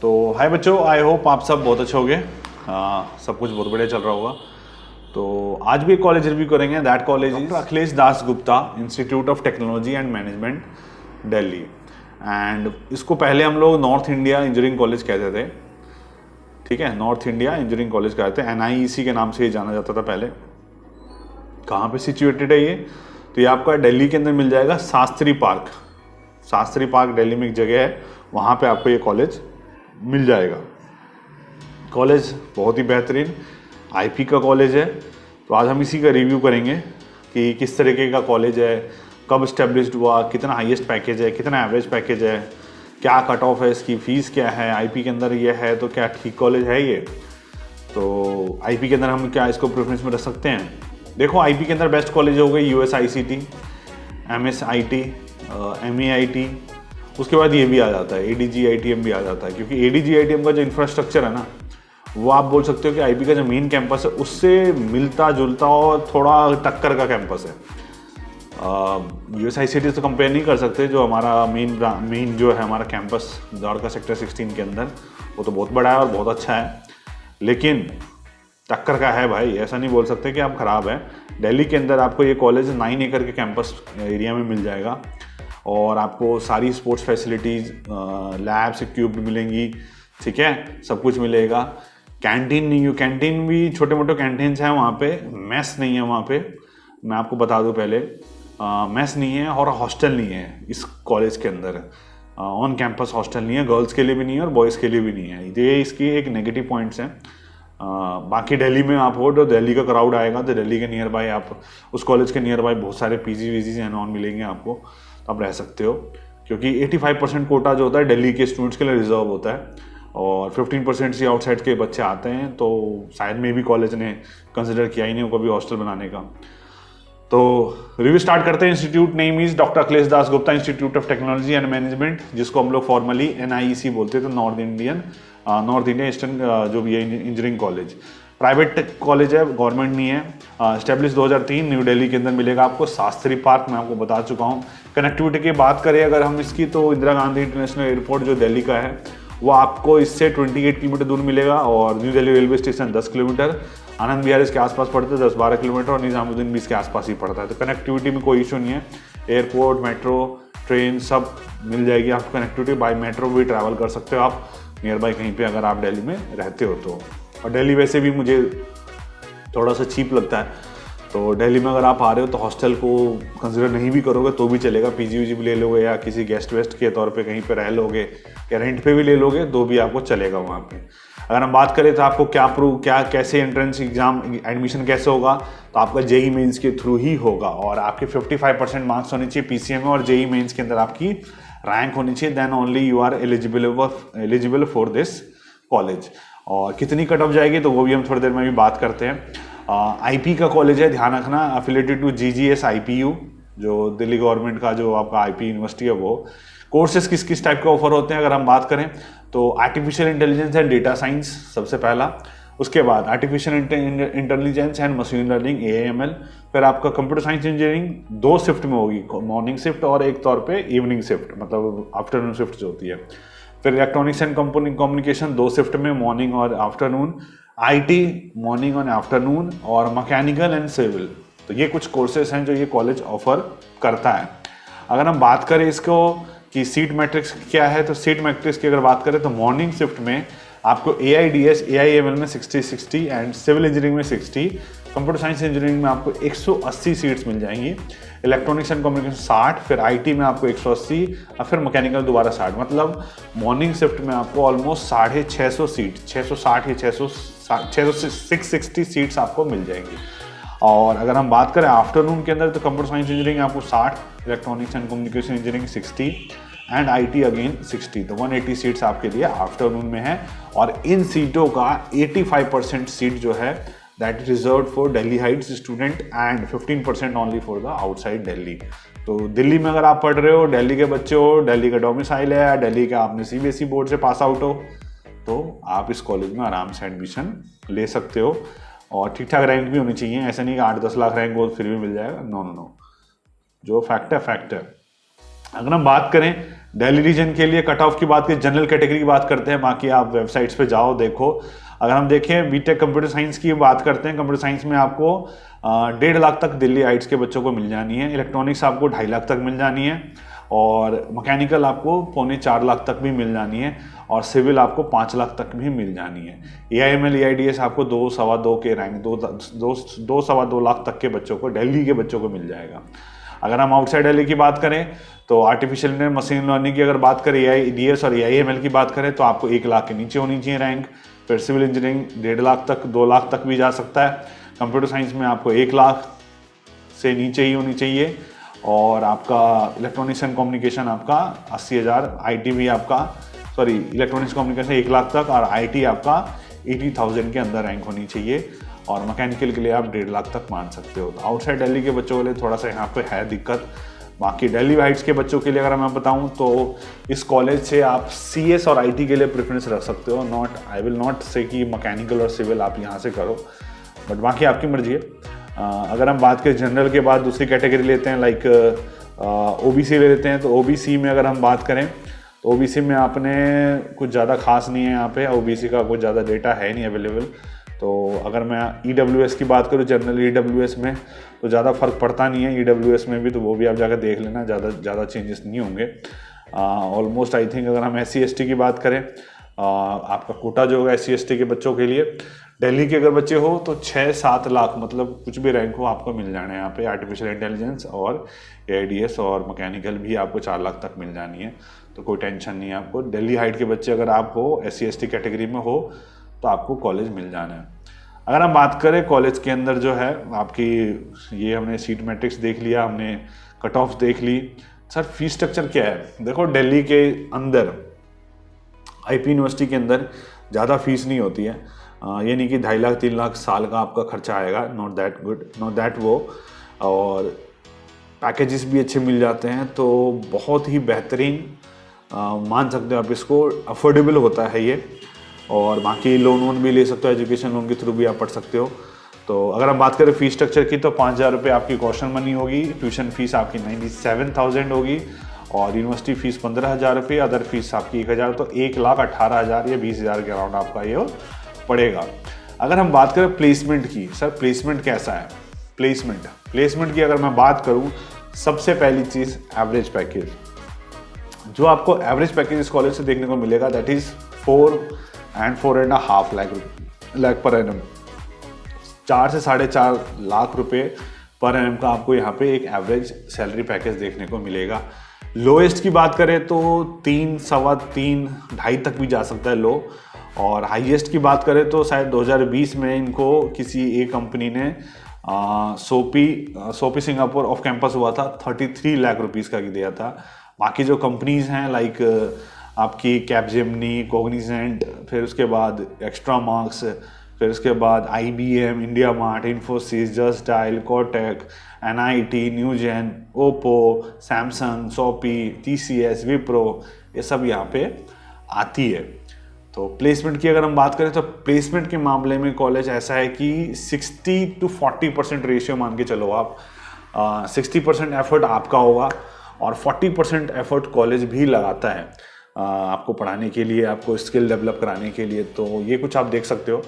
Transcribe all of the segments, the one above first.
तो हाय बच्चों, I hope आप सब बहुत अच्छे होंगे। सब कुछ बहुत बढ़िया चल रहा होगा। तो आज भी एक कॉलेज रिव्यू करेंगे। That college is Akhilesh Das Gupta institute of technology and management, Delhi. And इसको पहले हम लोग नॉर्थ इंडिया इंजीनियरिंग कॉलेज कहते थे। ठीक है, नॉर्थ इंडिया इंजीनियरिंग कॉलेज कहते हैं, NIEC के नाम से ये जाना जाता था पहले। कहाँ पे सिचुएटेड है ये? तो ये आपका दिल्ली के अंदर मिल जाएगा, शास्त्री पार्क। शास्त्री पार्क दिल्ली में एक जगह है, वहाँ पे आपको ये कॉलेज मिल जाएगा। कॉलेज बहुत ही बेहतरीन IP का कॉलेज है। तो आज हम इसी का रिव्यू करेंगे कि किस तरीके का कॉलेज है, कब इस्टेब्लिश्ड हुआ, कितना हाईएस्ट पैकेज है, कितना एवरेज पैकेज है, क्या कट ऑफ है, इसकी फ़ीस क्या है, IP के अंदर ये है तो क्या ठीक कॉलेज है ये। तो IP के अंदर हम क्या इसको प्रेफरेंस में रख सकते हैं? देखो, IP के अंदर बेस्ट कॉलेज हो गई USICT, MSIT, MEIT। उसके बाद ये भी आ जाता है, ADGITM भी आ जाता है, क्योंकि ADGITM का जो इंफ्रास्ट्रक्चर है ना, वो आप बोल सकते हो कि IP का जो मेन कैंपस है उससे मिलता जुलता और थोड़ा टक्कर का कैंपस है। USICT से कंपेयर नहीं कर सकते। जो हमारा मेन जो है हमारा कैंपस द्वारका सेक्टर 16 के अंदर, वो तो बहुत बड़ा है और बहुत अच्छा है, लेकिन टक्कर का है भाई। ऐसा नहीं बोल सकते कि आप ख़राब है। दिल्ली के अंदर आपको ये कॉलेज 9 एकड़ के कैंपस एरिया में मिल जाएगा और आपको सारी स्पोर्ट्स फैसिलिटीज़, लैब्स इक्विप्ड मिलेंगी। ठीक है, सब कुछ मिलेगा। कैंटीन नहीं हो, कैंटीन भी छोटे मोटे कैंटीन्स हैं वहाँ पे, मेस नहीं है वहाँ पे। मैं आपको बता दूँ पहले, मेस नहीं है और हॉस्टल नहीं है इस कॉलेज के अंदर। ऑन कैंपस हॉस्टल नहीं है, गर्ल्स के लिए भी नहीं है और बॉयज़ के लिए भी नहीं है। ये इसकी एक नेगेटिव पॉइंट्स हैं। बाकी दिल्ली में आप हो तो दिल्ली का क्राउड आएगा, तो दिल्ली के नियर बाय आप उस कॉलेज के नियर बाय बहुत सारे PG वीजीज एंड ऑन मिलेंगे आपको, तो आप रह सकते हो। क्योंकि 85% कोटा जो होता है दिल्ली के स्टूडेंट्स के लिए रिजर्व होता है और 15% से आउटसाइड के बच्चे आते हैं। तो शायद में भी कॉलेज ने कंसिडर किया ही नहीं होगा कभी हॉस्टल बनाने का। तो रिव्यू स्टार्ट करते हैं। Institute name is doctor Akhilesh Das Gupta institute of technology and management, जिसको हम लोग फॉर्मली NIEC बोलते थे, नॉर्थ इंडिया ईस्टर्न जो भी है इंजीनियरिंग कॉलेज। प्राइवेट कॉलेज है, गवर्नमेंट नहीं है। स्टैब्लिश 2003 न्यू दिल्ली के अंदर मिलेगा आपको। शास्त्री पार्क मैं आपको बता चुका हूँ। कनेक्टिविटी की बात करें अगर हम इसकी, तो इंदिरा गांधी इंटरनेशनल एयरपोर्ट जो दिल्ली का है वो आपको इससे 28 किलोमीटर दूर मिलेगा और new Delhi railway station 10 kilometre, Anand Vihar इसके आसपास पड़ता है 10-12 किलोमीटर और निजामुद्दीन भी इसके आसपास ही पड़ता है। तो कनेक्टिविटी में कोई इशू नहीं है। एयरपोर्ट, मेट्रो, ट्रेन सब मिल जाएगी आपको कनेक्टिविटी। बाय मेट्रो भी ट्रैवल कर सकते हो आप नियर बाय कहीं पे अगर आप दिल्ली में रहते हो तो। और दिल्ली वैसे भी मुझे थोड़ा सा चीप लगता है, तो दिल्ली में अगर आप आ रहे हो तो हॉस्टल को कंसिडर नहीं भी करोगे तो भी चलेगा। PG भी ले लोगे या किसी गेस्ट वेस्ट के तौर पे कहीं पे रह लोगे या रेंट पे भी ले लोगे तो भी आपको चलेगा वहाँ पे। अगर हम बात करें तो आपको क्या कैसे एंट्रेंस एग्जाम एडमिशन कैसे होगा, तो आपका JEE मेंस के थ्रू ही होगा और आपके 55% मार्क्स होने चाहिए PCM में और JEE मेंस के अंदर आपकी रैंक होनी चाहिए। Then only you are eligible for this college. और कितनी कट ऑफ जाएगी तो वो भी हम थोड़ी देर में भी बात करते हैं। IP का कॉलेज है, ध्यान रखना, एफिलेटेड टू GGS IPU, जो दिल्ली गवर्नमेंट का जो आपका IP यूनिवर्सिटी है। वो कोर्सेज किस किस टाइप के ऑफर होते हैं अगर हम बात करें तो artificial intelligence and data science सबसे पहला, उसके बाद artificial intelligence and machine learning AIML, फिर आपका कंप्यूटर साइंस इंजीनियरिंग 2 शिफ्ट में होगी, मॉर्निंग शिफ्ट और एक तौर पे इवनिंग शिफ्ट, मतलब आफ्टरनून शिफ्ट जो होती है। फिर इलेक्ट्रॉनिक्स एंड कम्युनिकेशन 2 शिफ्ट में, मॉर्निंग और आफ्टरनून। IT मॉर्निंग और आफ्टरनून, और मैकेनिकल एंड सिविल। तो ये कुछ कोर्सेज हैं जो ये कॉलेज ऑफर करता है। अगर हम बात करें इसको कि सीट मैट्रिक्स क्या है, तो सीट मैट्रिक्स की अगर बात करें तो मॉर्निंग शिफ्ट में आपको AIDS AIML में 60 एंड सिविल इंजीनियरिंग में 60, कंप्यूटर साइंस इंजीनियरिंग में आपको 180 सीट्स मिल जाएंगी, इलेक्ट्रॉनिक्स एंड कम्युनिकेशन 60, फिर IT में आपको 180 और फिर मैकेनिकल दोबारा 60। मतलब मॉर्निंग शिफ्ट में आपको ऑलमोस्ट 650 सीट, 660 या 660 सीट्स आपको मिल जाएंगी। और अगर हम बात करें आफ्टरनून के अंदर तो कंप्यूटर साइंस इंजीनियरिंग आपको 60, electronics and communication engineering 60 and IT again 60। तो 180 सीट्स आपके लिए आफ्टरनून में है और इन सीटों का 85% सीट जो है that is reserve for Delhi Heights student and 15% only for the outside Delhi. तो दिल्ली में अगर आप पढ़ रहे हो, दिल्ली के बच्चे हो, दिल्ली का डोमिसाइल है, दिल्ली का आपने CBSE बोर्ड से पास आउट हो, तो आप इस कॉलेज में आराम से एडमिशन ले सकते हो। और ठीक ठाक रैंक भी होनी चाहिए, ऐसा नहीं कि 8-10 लाख रैंक हो फिर भी मिल जाएगा। नो, जो फैक्ट है फैक्ट है। अगर हम बात करें दिल्ली रीजन के लिए कट ऑफ की बात करें, जनरल कैटेगरी की बात करते हैं, बाकी आप वेबसाइट्स पे जाओ देखो। अगर हम देखें बीटेक कंप्यूटर साइंस की बात करते हैं, कंप्यूटर साइंस में आपको 1.5 लाख तक दिल्ली हाइट्स के बच्चों को मिल जानी है, इलेक्ट्रॉनिक्स आपको 2.5 लाख तक मिल जानी है, और मैकेनिकल आपको 3.25 लाख तक भी मिल जानी है, और सिविल आपको 5 लाख तक भी मिल जानी है। AIML EIDS आपको 2 सवा 2 के रैंक 2 सवा 2 लाख तक के बच्चों को, दिल्ली के बच्चों को मिल जाएगा। अगर हम आउटसाइड दिल्ली की बात करें तो आर्टिफिशियल इंटेलिजेंस मशीन लर्निंग की अगर बात करें, AIDS और AIML की बात करें तो आपको 1 लाख के नीचे होनी चाहिए रैंक। फिर सिविल इंजीनियरिंग 1.5 लाख तक, 2 लाख तक भी जा सकता है। कंप्यूटर साइंस में आपको 1 लाख से नीचे ही होनी चाहिए, और आपका इलेक्ट्रॉनिक्स एंड कम्युनिकेशन आपका 80,000, IT भी आपका इलेक्ट्रॉनिक्स कम्युनिकेशन 1 लाख तक, और IT आपका 80,000 के अंदर रैंक होनी चाहिए, और मैकेनिकल के लिए आप 1.5 लाख तक मान सकते हो। तो आउटसाइड दिल्ली के बच्चों के लिए थोड़ा सा यहाँ पे है दिक्कत। बाकी दिल्ली हाइट्स के बच्चों के लिए अगर मैं बताऊँ तो इस कॉलेज से आप CS और IT के लिए प्रेफरेंस रख सकते हो। आई विल नॉट से कि मैकेनिकल और सिविल आप यहाँ से करो, बट बाकी आपकी मर्जी है। अगर हम बात करें जनरल के बाद दूसरी कैटेगरी लेते हैं, लाइक OBC ले लेते हैं। तो OBC में अगर हम बात करें तो OBC में आपने कुछ ज़्यादा खास नहीं है, यहाँ पे OBC का कुछ ज़्यादा डेटा है नहीं अवेलेबल। तो अगर मैं EWS की बात करूँ, जनरल EWS में तो ज़्यादा फर्क पड़ता नहीं है। EWS में भी तो वो भी आप जाकर देख लेना, ज़्यादा चेंजेस नहीं होंगे ऑलमोस्ट। आई थिंक अगर हम SC ST की बात करें, आपका कोटा जो होगा SC ST के बच्चों के लिए, दिल्ली के अगर बच्चे हो तो 6-7 लाख, मतलब कुछ भी रैंक हो आपको मिल जाना है यहाँ पे। आर्टिफिशियल इंटेलिजेंस और AIDS और मैकेनिकल भी आपको 4 लाख तक मिल जानी है, तो कोई टेंशन नहीं है आपको। दिल्ली हाइट के बच्चे अगर आप हो, SC ST कैटेगरी में हो, तो आपको कॉलेज मिल जाना है। अगर हम बात करें कॉलेज के अंदर जो है आपकी, ये हमने सीट मैट्रिक्स देख लिया, हमने कट ऑफ देख ली। सर फीस स्ट्रक्चर क्या है? देखो दिल्ली के अंदर IP यूनिवर्सिटी के अंदर ज़्यादा फीस नहीं होती है। ये नहीं कि 2.5 लाख 3 लाख साल का आपका खर्चा आएगा, not that good, not that वो। और पैकेजेस भी अच्छे मिल जाते हैं, तो बहुत ही बेहतरीन मान सकते हो आप इसको, अफोर्डेबल होता है ये। और बाकी लोन भी ले सकते हो, एजुकेशन लोन के थ्रू भी आप पढ़ सकते हो। तो अगर हम बात करें फीस स्ट्रक्चर की, तो 5,000 रुपये आपकी कॉशन मनी होगी, ट्यूशन फीस आपकी 97,000 होगी, और यूनिवर्सिटी फीस 15,000 रुपये, अदर फीस आपकी 1,000, तो 1,18,000 या 20,000 के अराउंड आपका ये पड़ेगा। अगर हम बात करें प्लेसमेंट की, सर प्लेसमेंट कैसा है? प्लेसमेंट की अगर मैं बात करूं, सबसे पहली चीज़ एवरेज पैकेज। जो आपको एवरेज पैकेज इस कॉलेज से देखने को मिलेगा, that is 4.5 lakh per annum. 4 से 4.5 लाख रुपए पर एनम का आपको यहाँ पे एक एवरेज सैलरी पैकेज देखने को मिलेगा। लोएस्ट की बात करें तो 3, सवा 3, 2.5 तक भी जा सकता है लो। और हाईएस्ट की बात करें तो शायद 2020 में इनको किसी एक कंपनी ने सोपी सिंगापुर ऑफ कैंपस हुआ था, 33 लाख रुपीज़ का दिया था। बाकी जो कंपनीज हैं लाइक आपकी कैपजेमिनी, कॉग्निजेंट, फिर उसके बाद एक्स्ट्रा मार्क्स, फिर उसके बाद IBM, India mart, Infosys, just dial, Kotak, NIT, Newgen, Oppo, Samsung, सोपी, TCS, विप्रो, ये सब यहाँ पे आती है। तो प्लेसमेंट की अगर हम बात करें तो प्लेसमेंट के मामले में कॉलेज ऐसा है कि 60 to 40% रेशियो मान के चलो आप। 60% एफर्ट आपका होगा और 40% एफर्ट कॉलेज भी लगाता है आपको पढ़ाने के लिए, आपको स्किल डेवलप कराने के लिए। तो ये कुछ आप देख सकते हो।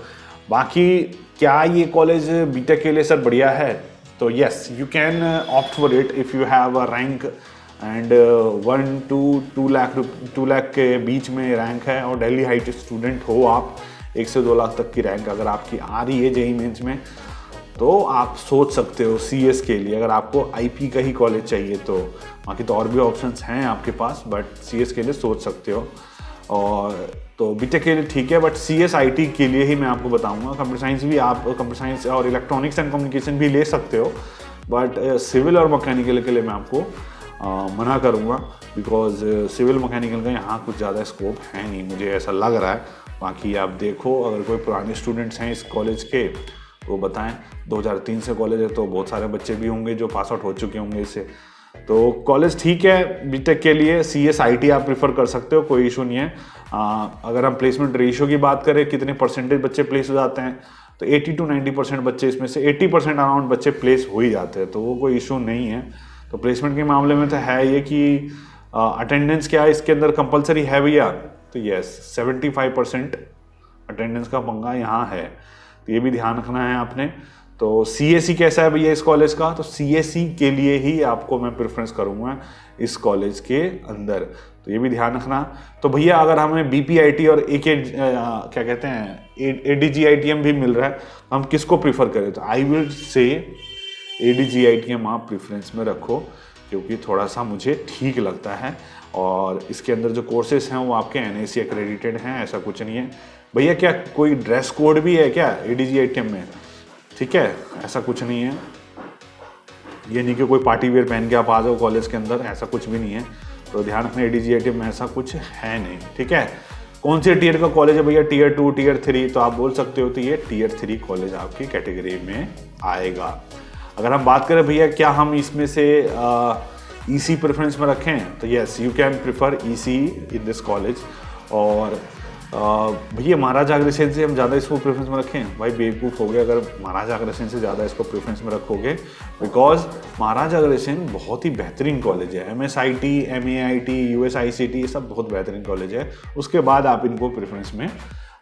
बाकी क्या ये कॉलेज बीटेक के लिए सर बढ़िया है? तो yes, you can opt for it if you have a rank and 1 to 2 lakh के बीच में रैंक है और दिल्ली हाइट स्टूडेंट हो आप, 1 से 2 लाख तक की रैंक अगर आपकी आ रही है जेईई मेंस में, तो आप सोच सकते हो CS के लिए। अगर आपको IP का ही कॉलेज चाहिए तो बाकी तो और भी ऑप्शंस हैं आपके पास, बट CS के लिए सोच सकते हो। और तो बीटेक के लिए ठीक है, बट CS IT के लिए ही मैं आपको बताऊंगा। कंप्यूटर साइंस भी आप, कंप्यूटर साइंस और इलेक्ट्रॉनिक्स एंड कम्युनिकेशन भी ले सकते हो, बट सिविल और मैकेनिकल के लिए मैं आपको मना करूँगा, बिकॉज सिविल मैकेनिकल का यहाँ कुछ ज़्यादा स्कोप है नहीं, मुझे ऐसा लग रहा है। बाकी आप देखो, अगर कोई पुराने स्टूडेंट्स हैं इस कॉलेज के तो बताएं। 2003 से कॉलेज है तो बहुत सारे बच्चे भी होंगे जो पास आउट हो चुके होंगे इससे। तो कॉलेज ठीक है बीटेक के लिए, CS IT आप प्रीफर कर सकते हो, कोई इशू नहीं है। अगर हम प्लेसमेंट रेशियो की बात करें, कितने परसेंटेज बच्चे प्लेस हो जाते हैं, तो 80 to 90% बच्चे, इसमें से 80% अराउंड बच्चे प्लेस हो ही जाते हैं, तो वो कोई इशू नहीं है। तो प्लेसमेंट के मामले में तो है ये कि अटेंडेंस क्या इसके अंदर कंपलसरी है भैया? तो यस, 75% अटेंडेंस का पंगा यहाँ है, तो ये भी ध्यान रखना है आपने। तो CSE कैसा है भैया इस कॉलेज का? तो CSE के लिए ही आपको मैं प्रेफरेंस करूँगा इस कॉलेज के अंदर, तो ये भी ध्यान रखना। तो भैया अगर हमें BPIT और क्या कहते हैं ADGITM भी मिल रहा है, हम किसको प्रीफर करें? तो आई विल से ADGITM आप प्रेफरेंस में रखो, क्योंकि थोड़ा सा मुझे ठीक लगता है, और इसके अंदर जो कोर्सेज हैं वो आपके NIC एक्रेडिटेड हैं, ऐसा कुछ नहीं है भैया। क्या कोई ड्रेस कोड भी है क्या ADGITM में? ठीक है, ऐसा कुछ नहीं है, ये नहीं कि कोई पार्टी वेयर पहन के आप आ जाओ कॉलेज के अंदर, ऐसा कुछ भी नहीं है। तो ध्यान रखना ADGITM में ऐसा कुछ है नहीं, ठीक है। कौन से टीयर का कॉलेज है भैया? Tier 2 Tier 3, तो आप बोल सकते हो तो ये Tier 3 कॉलेज आपकी कैटेगरी में आएगा। अगर हम बात करें भैया क्या हम इसमें से EC प्रेफरेंस में रखें, तो yes you can prefer EC in this college. और भैया महाराजा अग्रसेन से हम ज़्यादा इसको प्रेफरेंस में रखें? भाई बेवकूफ़ हो गया अगर महाराजा अग्रसेन से ज़्यादा इसको प्रेफरेंस में रखोगे, बिकॉज महाराजा अग्रसेन बहुत ही बेहतरीन कॉलेज है। MSIT, MAIT, USICT ये सब बहुत बेहतरीन कॉलेज है। उसके बाद आप इनको प्रेफरेंस में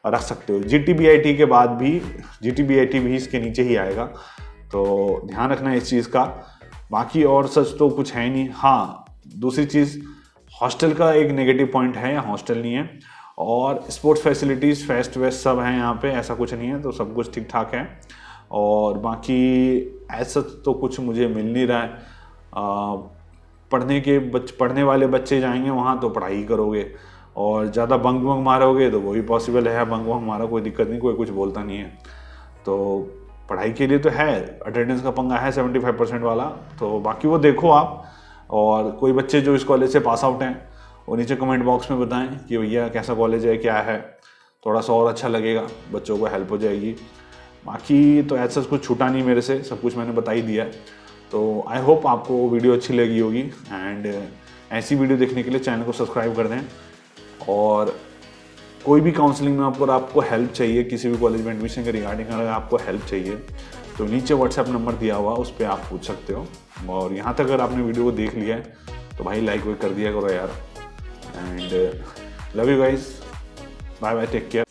रख सकते हो। GTBIT के बाद भी, GTBIT भी इसके नीचे ही आएगा, तो ध्यान रखना इस चीज़ का। बाकी और सच तो कुछ है ही नहीं। हाँ, दूसरी चीज़, हॉस्टल का एक नेगेटिव पॉइंट है, यहाँ हॉस्टल नहीं है, और स्पोर्ट्स फैसिलिटीज़, फेस्ट वेस्ट सब हैं यहाँ पे, ऐसा कुछ नहीं है, तो सब कुछ ठीक ठाक है। और बाकी ऐसा तो कुछ मुझे मिल नहीं रहा है। पढ़ने वाले बच्चे जाएंगे वहाँ तो पढ़ाई करोगे, और ज़्यादा बंक मारोगे तो वो भी पॉसिबल है, बंक मारा कोई दिक्कत नहीं, कोई कुछ बोलता नहीं है। तो पढ़ाई के लिए तो है, अटेंडेंस का पंगा है 75% वाला, तो बाकी वो देखो आप। और कोई बच्चे जो इस कॉलेज से पास आउट हैं वो नीचे कमेंट बॉक्स में बताएं कि भैया कैसा कॉलेज है, क्या है, थोड़ा सा और अच्छा लगेगा, बच्चों को हेल्प हो जाएगी। बाकी तो ऐसा कुछ छूटा नहीं मेरे से, सब कुछ मैंने बता ही दिया है। तो आई होप आपको वीडियो अच्छी लगी होगी, एंड ऐसी वीडियो देखने के लिए चैनल को सब्सक्राइब कर दें। और कोई भी काउंसलिंग में आपको हेल्प चाहिए, किसी भी कॉलेज में एडमिशन के रिगार्डिंग अगर आपको हेल्प चाहिए तो नीचे व्हाट्सएप नंबर दिया हुआ, उस पर आप पूछ सकते हो। और यहाँ तक अगर आपने वीडियो को देख लिया है तो भाई लाइक कर दिया करो यार। And love you guys, bye bye, take care.